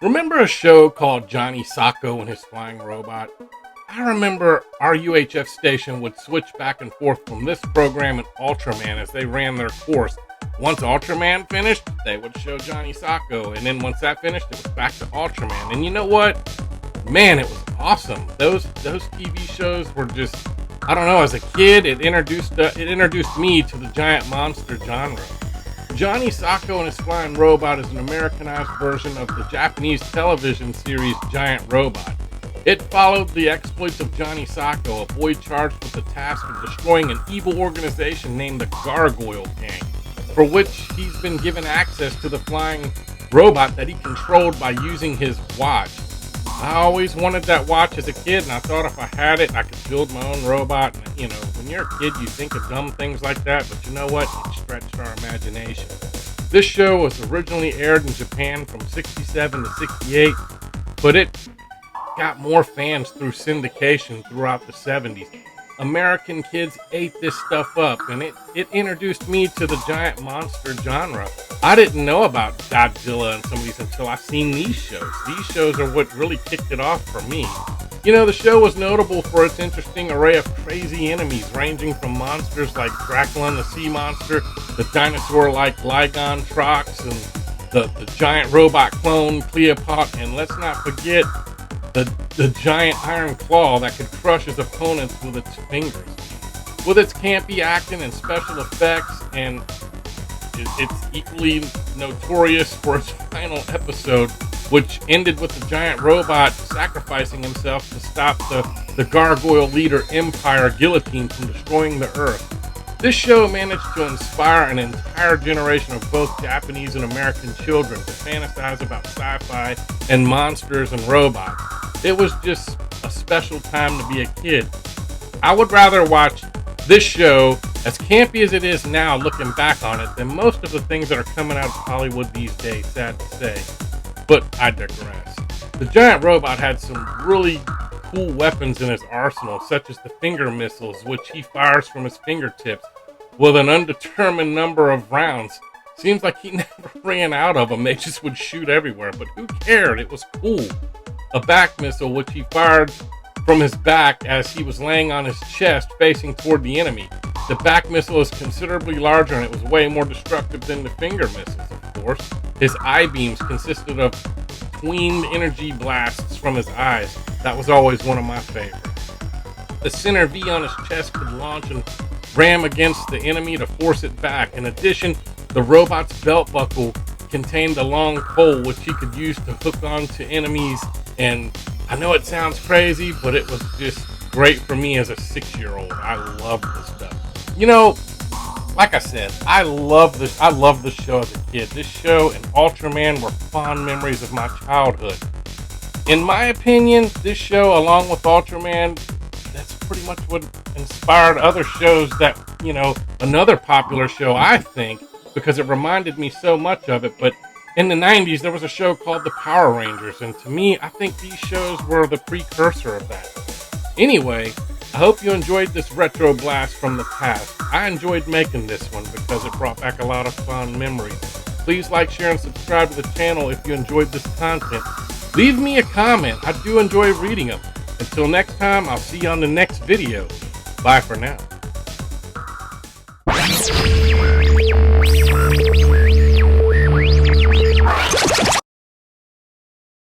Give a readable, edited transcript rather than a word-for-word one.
Remember a show called Johnny Sokko and his flying robot? I remember our UHF station would switch back and forth from this program and Ultraman as they ran their course. Once Ultraman finished, they would show Johnny Sokko, and then once that finished, it was back to Ultraman. And you know what? Man, it was awesome. Those TV shows were just, I don't know, as a kid, it introduced me to the giant monster genre. Johnny Sokko and his flying robot is an Americanized version of the Japanese television series Giant Robot. It followed the exploits of Johnny Sokko, a boy charged with the task of destroying an evil organization named the Gargoyle Gang, for which he's been given access to the flying robot that he controlled by using his watch. I always wanted that watch as a kid, and I thought if I had it, I could build my own robot. And, you know, when you're a kid, you think of dumb things like that, but you know what? It stretched our imagination. This show was originally aired in Japan from 67 to 68, but it got more fans through syndication throughout the 70s. American kids ate this stuff up, and it introduced me to the giant monster genre. I didn't know about Godzilla and some of these until I seen these shows. These shows are what really kicked it off for me. You know, the show was notable for its interesting array of crazy enemies, ranging from monsters like Dracula and the Sea Monster, the dinosaur-like Lygon Trox, and the giant robot clone Cleopatra, and let's not forget the giant iron claw that could crush his opponents with its fingers. With its campy acting and special effects, and it's equally notorious for its final episode, which ended with the giant robot sacrificing himself to stop the gargoyle leader Empire Guillotine from destroying the Earth. This show managed to inspire an entire generation of both Japanese and American children to fantasize about sci-fi and monsters and robots. It was just a special time to be a kid. I would rather watch this show, as campy as it is now looking back on it, than most of the things that are coming out of Hollywood these days, sad to say. But I digress. The giant robot had some really cool weapons in his arsenal, such as the finger missiles, which he fires from his fingertips with an undetermined number of rounds. Seems like he never ran out of them. They just would shoot everywhere, but who cared? It was cool. A back missile, which he fired from his back as he was laying on his chest facing toward the enemy. The back missile is considerably larger, and it was way more destructive than the finger missiles, of course. His eye beams consisted of tweened energy blasts from his eyes. That was always one of my favorites. The center V on his chest could launch and ram against the enemy to force it back. In addition, the robot's belt buckle contained a long pole which he could use to hook onto enemies. And I know it sounds crazy, but it was just great for me as a 6-year-old. I loved this stuff. You know, like I said, I love this show as a kid. This show and Ultraman were fond memories of my childhood. In my opinion, this show, along with Ultraman, that's pretty much what inspired other shows that, you know, another popular show, I think, because it reminded me so much of it. But in the 90s, there was a show called The Power Rangers, and to me, I think these shows were the precursor of that. Anyway, I hope you enjoyed this retro blast from the past. I enjoyed making this one because it brought back a lot of fond memories. Please like, share, and subscribe to the channel if you enjoyed this content. Leave me a comment. I do enjoy reading them. Until next time, I'll see you on the next video. Bye for now.